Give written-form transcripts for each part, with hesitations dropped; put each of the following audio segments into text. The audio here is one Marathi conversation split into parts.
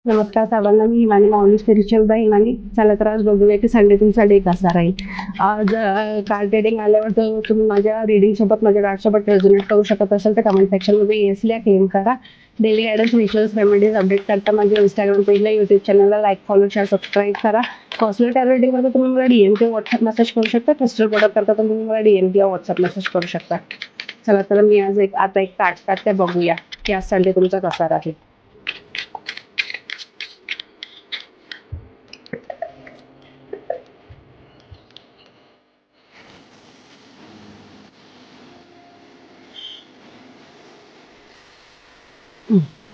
नमस्कार सर्वांना. मी हिमानी माऊली स्पिरिच्युअल बाय हिमानी. चला तर आज बघूया की संडे तुमचा डे कसा राहील. आज कार्ड रिडिंग आल्यावर जर तुम्ही माझ्या रीडिंग सोबत माझ्या कार्ड सोबत रेझोनेट करू शकत असाल तर कमेंट सेक्शन मध्ये येस लिहा, क्लेम करा. Daily guidance rituals remedies update करता माझ्या इंस्टाग्राम पेजला, युट्यूब चॅनलला लाईक, फॉलो, शेअर, सबस्क्राईब करा. पर्सनल टॅरो रिडिंग करता तुम्ही मला डीएम किंवा व्हॉट्सअप मेसेज करू शकता. क्रिस्टल प्रोडक्ट करता तुम्ही मला डीएम किंवा व्हॉट्सअप मेसेज करू शकता. चला तर मी आज आता एक कार्ड काढते, बघूया की आज संडे तुमचा कसा राहील.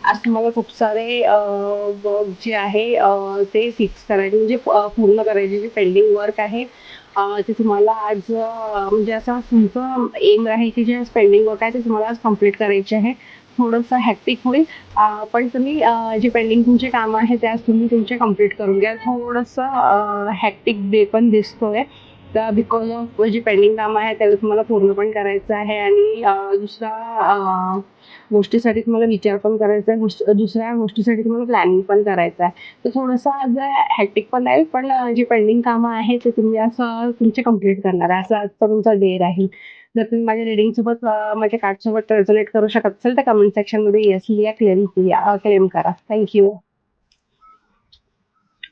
आज तुम्हाला खूप सारे वर्क जे आहे ते फिक्स करायचे, म्हणजे पूर्ण करायचे जे पेंडिंग वर्क आहे. ते तुम्हाला आज म्हणजे असं तुमचं एम आहे की जे पेंडिंग वर्क आहे ते तुम्हाला आज कम्प्लीट करायचे आहे. थोडंसं हॅक्टिक होईल, पण तुम्ही जे पेंडिंग तुमचे कामं आहे ते आज तुम्ही तुमचे कम्प्लीट करून घ्या. थोडंसं हॅक्टिक डे पण दिसतोय, तर बिकॉज ऑफ जे पेंडिंग कामं आहे त्याला तुम्हाला पूर्ण पण करायचं आहे. आणि दुसरा गोष्टीसाठी तुम्हाला विचार पण करायचा आहे, दुसऱ्या गोष्टीसाठी तुम्हाला प्लॅनिंग पण करायचं आहे. तर थोडंसं आज हॅक्टिक पण आहे, पण जी पेंडिंग कामं आहेत ते तुम्ही असं तुमचे कंप्लीट करणार आहे. असं आजचा तुमचा डे राहील. जर तुम्ही माझ्या रीडिंगसोबत माझ्या कार्डसोबत रेझोनेट करू शकत असेल तर कमेंट सेक्शनमध्ये येस लिहा, क्लेम करा. थँक्यू.